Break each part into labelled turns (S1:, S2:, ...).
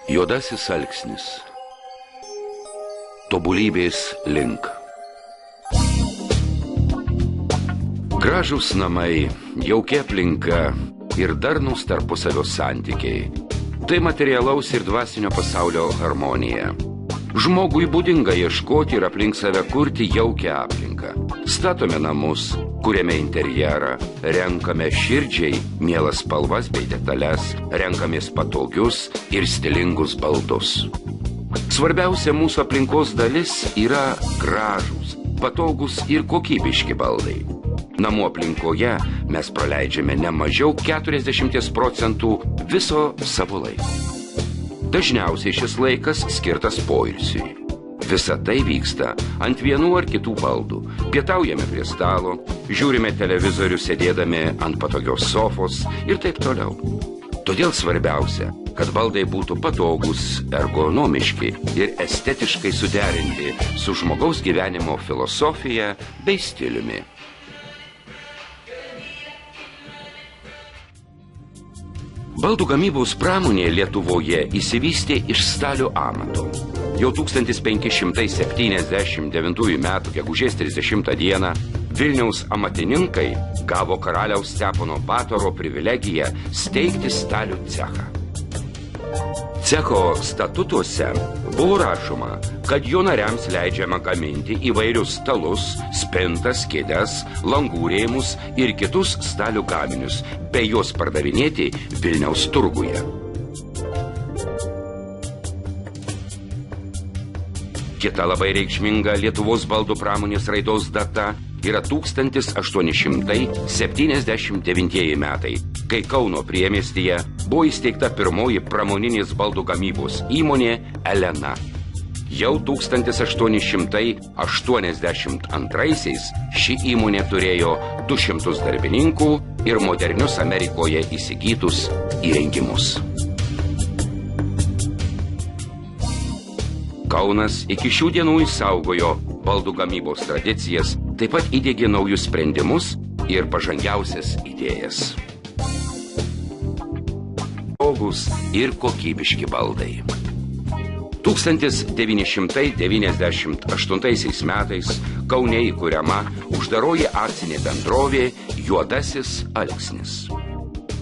S1: Juodasis alksnis. Tobulybės link. Gražūs namai, jaukia aplinka ir darnūs tarpusavio santykiai. Tai materialaus ir dvasinio pasaulio harmonija. Žmogui būdinga ieškoti ir aplink save kurti jaukią aplinką. Statome namus, kuriame interjerą, renkame širdžiai mielas spalvas bei detalės, renkamės patogius ir stilingus baldus. Svarbiausia mūsų aplinkos dalis yra gražūs, patogus ir kokybiški baldai. Namų aplinkoje mes praleidžiame ne mažiau 40% viso savo laiko. Dažniausiai šis laikas skirtas poilsiui. Visa tai vyksta ant vienų ar kitų baldų. Pietaujame prie stalo, žiūrime televizorių sėdėdami ant patogios sofos ir taip toliau. Todėl svarbiausia, kad baldai būtų patogus, ergonomiški ir estetiškai suderinti su žmogaus gyvenimo filosofija bei stiliumi. Baldų gamybos pramonė Lietuvoje įsivystė iš stalio amato. Jau 1579 metų gegužės 30 dieną Vilniaus amatininkai gavo karaliaus Stepono Batoro privilegiją steigti stalių cechą. Cecho statutuose buvo rašoma, kad jo nariams leidžiama gaminti įvairius stalus, spintas, kėdes, langų rėmus ir kitus stalių gaminius, bei juos pardavinėti Vilniaus turguje. Kita labai reikšminga Lietuvos baldų pramonės raidos data yra 1879 metai, kai Kauno priemiestyje buvo įsteigta pirmoji pramoninės baldų gamybos įmonė Elena. Jau 1882 ši įmonė turėjo 200 darbininkų ir modernius Amerikoje įsigytus įrengimus. Kaunas iki šių dienų išsaugojo baldų gamybos tradicijas, taip pat įdiegė naujus sprendimus ir pažangiausias idėjas. Patogus ir kokybiški baldai. 1998 metais Kaune įkuriama uždaroji akcinė bendrovė Juodasis alksnis.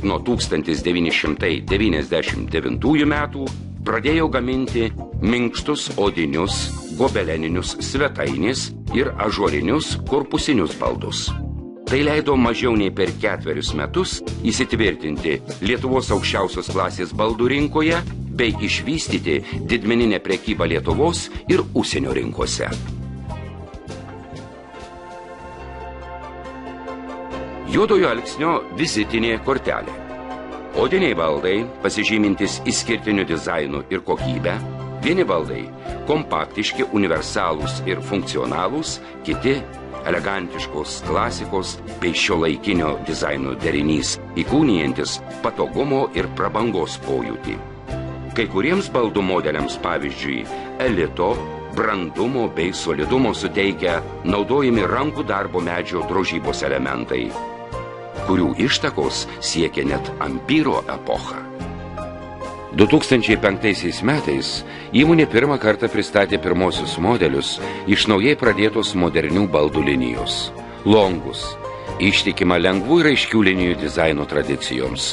S1: Nuo 1999 metų pradėjo gaminti minkštus odinius, gobeleninius svetainės ir ąžuolinius korpusinius baldus. Tai leido mažiau nei per 4 metus įsitvirtinti Lietuvos aukščiausios klasės baldų rinkoje bei išvystyti didmeninę prekybą Lietuvos ir užsienio rinkose. Juodojo alksnio vizitinė kortelė. Odiniai baldai, pasižymintis išskirtiniu dizainu ir kokybę, vieni baldai kompaktiški, universalūs ir funkcionalūs, kiti elegantiškos klasikos bei šiuolaikinio dizaino derinys, įkūnijantis patogumo ir prabangos pojūtį. Kai kuriems baldų modeliams, pavyzdžiui, elito, brandumo bei solidumo suteikia naudojami rankų darbo medžio drožybos elementai, kurių ištakos siekia net ampyro epochą. 2005 metais įmonė pirmą kartą pristatė pirmosius modelius iš naujai pradėtos modernių baldų linijos. Longus, ištikima lengvų ir aiškių linijų dizaino tradicijoms,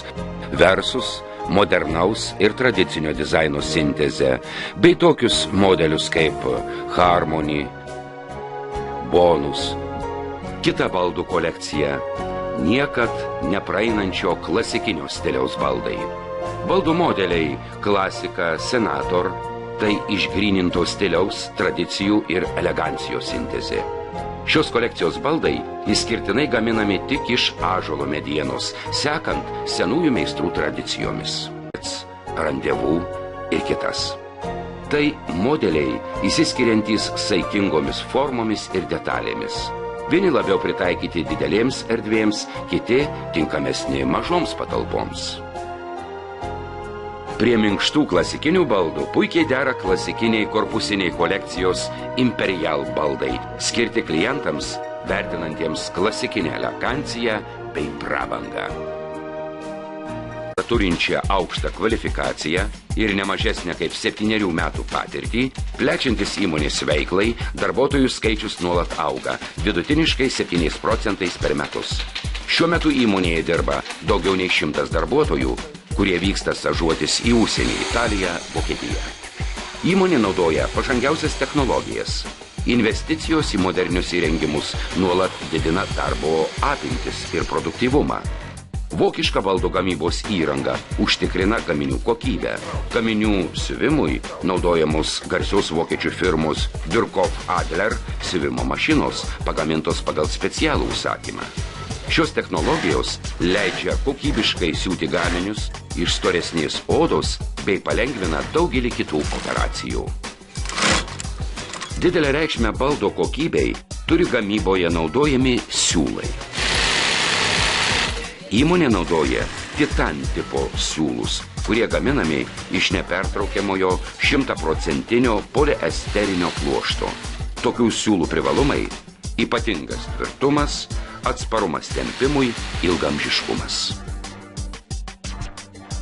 S1: versus modernaus ir tradicinio dizaino sintezę, bei tokius modelius kaip Harmony, Bonus. Kita baldų kolekcija – niekad nepraeinančio klasikinio stiliaus baldai. Baldų modeliai klasika, senator – tai išgryninto stiliaus, tradicijų ir elegancijos sintezė. Šios kolekcijos baldai išskirtinai gaminami tik iš ąžuolo medienos, sekant senųjų meistrų tradicijomis. Randevų ir kitas. Tai modeliai įsiskiriantys saikingomis formomis ir detalėmis. Vieni labiau pritaikyti didelėms erdvėms, kiti tinkamesni mažoms patalpoms. Prie minkštų klasikinių baldų puikiai dera klasikiniai korpusiniai kolekcijos Imperial baldai, skirti klientams, vertinantiems klasikinę eleganciją bei prabangą. turinčią aukštą kvalifikaciją ir nemažesnę kaip 7 metų patirtį, plečiantis įmonės veiklai, darbuotojų skaičius nuolat auga, vidutiniškai 7% per metus. Šiuo metu įmonėje dirba daugiau nei 100 darbuotojų, kurie vyksta stažuotis į užsienį, Italiją, Vokietiją. Įmonė naudoja pažangiausias technologijas. Investicijos į modernius įrengimus nuolat didina darbo apimtis ir produktyvumą. Vokiška baldų gamybos įranga užtikrina gaminių kokybę. Gaminių siuvimui naudojamos garsios vokiečių firmos Birkhoff Adler siuvimo mašinos, pagamintos pagal specialų užsakymą. Šios technologijos leidžia kokybiškai siūti gaminius iš storesnės odos bei palengvina daugelį kitų operacijų. Didelę reikšmę baldo kokybei turi gamyboje naudojami siūlai. Įmonė naudoja Titan tipo siūlus, kurie gaminami iš nepertraukiamojo 100% poliesterinio pluošto. Tokių siūlų privalumai – ypatingas tvirtumas, atsparumas tempimui, ilgamžiškumas.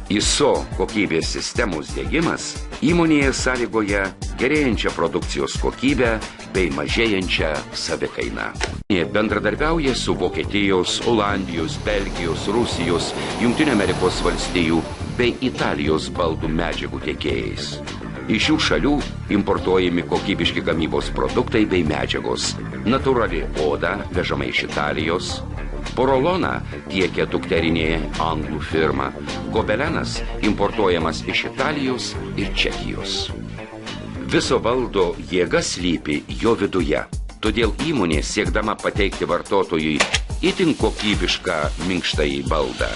S1: ISO kokybės sistemos diegimas įmonėje sąlygoja gerėjančią produkcijos kokybę bei mažėjančią savikainą. Bendradarbiauja su Vokietijos, Olandijos, Belgijos, Rusijos, Jungtinių Amerikos valstijų bei Italijos baldų medžiagų tiekėjais. Iš šių šalių importuojami kokybiški gamybos produktai bei medžiagos. Natūrali oda vežama iš Italijos. Poroloną tiekia dukterinė anglų firma. Gobelenas importuojamas iš Italijos ir Čekijos. Viso baldo jėga slypi jo viduje. Todėl įmonė siekdama pateikti vartotojui itin kokybišką minkštąjį baldą.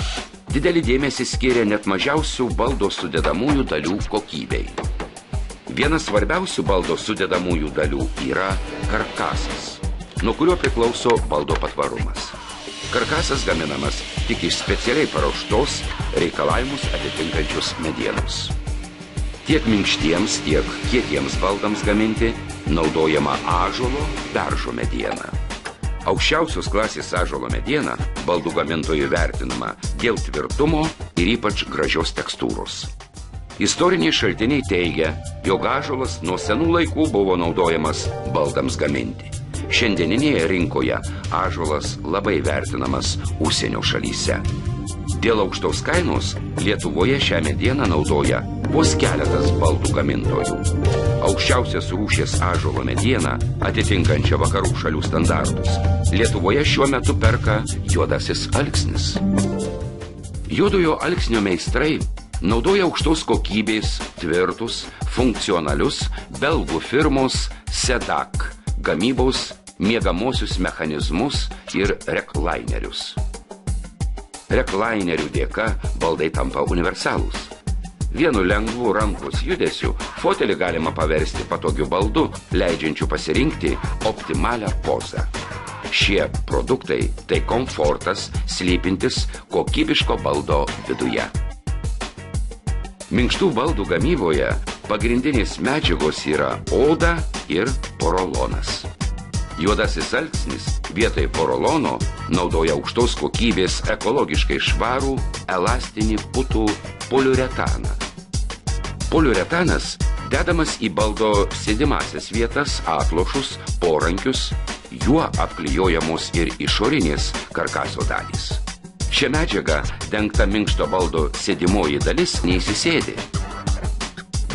S1: Didelį dėmesį skiria net mažiausių baldo sudedamųjų dalių kokybei. Vienas svarbiausių baldo sudedamųjų dalių yra karkasas, nuo kurio priklauso baldo patvarumas. Karkasas gaminamas tik iš specialiai paruoštos reikalavimus atitinkančios medienos. Tiek minkštiems, tiek kietiems baldams gaminti naudojama ąžuolo beržo mediena. Aukščiausios klasės ąžuolo mediena baldų gamintojų vertinama dėl tvirtumo ir ypač gražios tekstūros. Istoriniai šaltiniai teigia, jog ąžuolas nuo senų laikų buvo naudojamas baldams gaminti. Šiandieninėje rinkoje ąžuolas labai vertinamas užsienio šalyse. Dėl aukštos kainos Lietuvoje šią medieną naudoja vos keletas baldų gamintojų. Aukščiausias rūšies ąžuolo mediena, atitinkančią vakarų šalių standartus, Lietuvoje šiuo metu perka juodasis alksnis. Juodojo alksnio meistrai naudoja aukštos kokybės, tvirtus, funkcionalius belgų firmos Sedak gamybos miegamosius mechanizmus ir reklainerius. Reklainerių dėka baldai tampa universalūs. Vienu lengvu rankos judesiu fotelį galima paversti patogiu baldu, leidžiančiu pasirinkti optimalią pozą. Šie produktai tai komfortas, slypintis kokybiško baldo viduje. Minkštų baldų gamyboje pagrindinės medžiagos yra oda ir porolonas. Juodasis alksnis vietoj porolono naudoja aukštos kokybės ekologiškai švarų elastinį putų poliuretaną. Poliuretanas dedamas į baldo sėdimasias vietas, atlošus, porankius, juo apklijuojamos ir išorinės karkaso dalys. Šią medžiagą dengta minkšto baldo sėdimoji dalis neįsisėdi.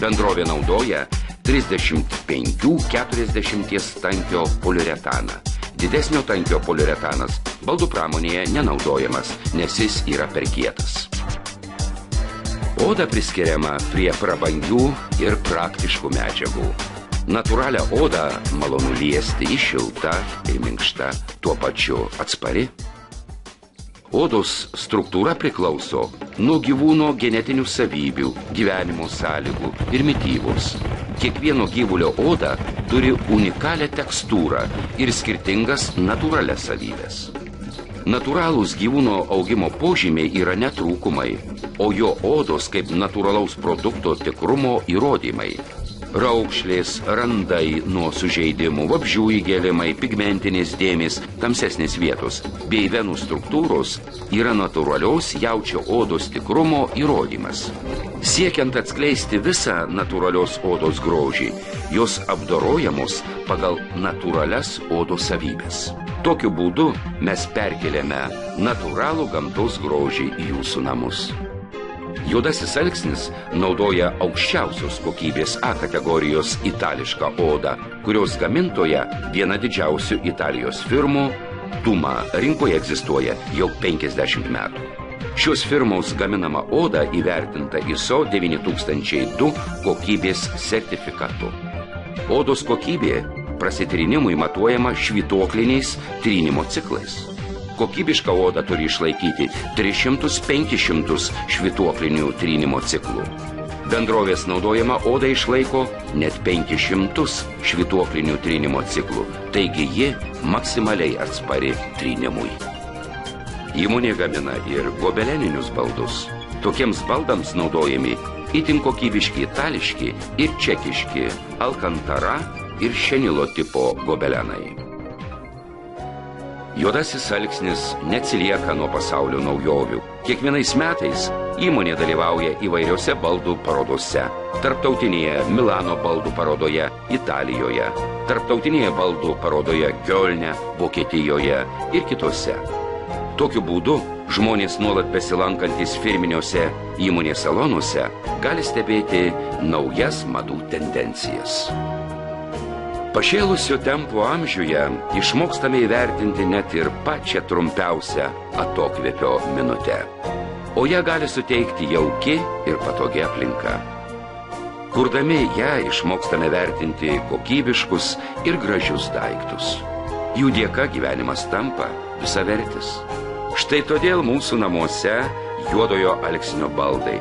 S1: Bendrovė naudoja 35-40 tankio poliuretaną. Didesnio tankio poliuretanas baldų pramonėje nenaudojamas, nes jis yra per kietas. Oda priskiriama prie prabangių ir praktiškų medžiagų. Natūralią odą malonu liesti, šilta ir minkšta, tuo pačiu atspari. Odos struktūra priklauso nuo gyvūno genetinių savybių, gyvenimo sąlygų ir mitybos. Kiekvieno gyvulio oda turi unikalią tekstūrą ir skirtingas natūralias savybės. Natūralūs gyvūno augimo požymiai yra netrūkumai, o jo odos kaip natūralaus produkto tikrumo įrodymai. Raukšlės, randai nuo sužeidimų, vabzdžių įgėlimai, pigmentinės dėmės, tamsesnės vietos bei venų struktūros yra natūralios jaučio odos tikrumo įrodymas. Siekiant atskleisti visą natūralios odos grožį, jos apdorojamos pagal natūralias odos savybės. Tokiu būdu mes perkeliame natūralų gamtos grožį į jūsų namus. Juodasis alksnis naudoja aukščiausios kokybės A kategorijos itališką odą, kurios gamintoja viena didžiausių Italijos firmų Tuma rinkoje egzistuoja jau 50 metų. Šios firmos gaminama oda įvertinta ISO 9002 kokybės sertifikatu. Odos kokybė prasitrinimui matuojama švytuokliniais trynimo ciklais. Kokybiška oda turi išlaikyti 300-500 švytuoklinių trynimo ciklų. Bendrovės naudojama oda išlaiko net 500 švytuoklinių trynimo ciklų, taigi ji maksimaliai atspari trynimui. Įmonė gamina ir gobeleninius baldus. Tokiems baldams naudojami itin kokybiški itališki ir čekiški Alcantara ir Šenilo tipo gobelenai. Juodasis alksnis neatsilieka nuo pasaulio naujovių. Kiekvienais metais įmonė dalyvauja įvairiose baldų parodose. Tarptautinėje Milano baldų parodoje Italijoje, tarptautinėje baldų parodoje Kiolne, Vokietijoje ir kitose. Tokiu būdu žmonės nuolat besilankantis firminiuose įmonės salonuose gali stebėti naujas madų tendencijas. Pašėlusio tempo amžiuje išmokstame įvertinti net ir pačią trumpiausią atokvėpio minutę. O ją gali suteikti jauki ir patogi aplinka. Kurdami ją išmokstame vertinti kokybiškus ir gražius daiktus. Jų dėka gyvenimas tampa visavertis. Štai todėl mūsų namuose juodojo alksnio baldai.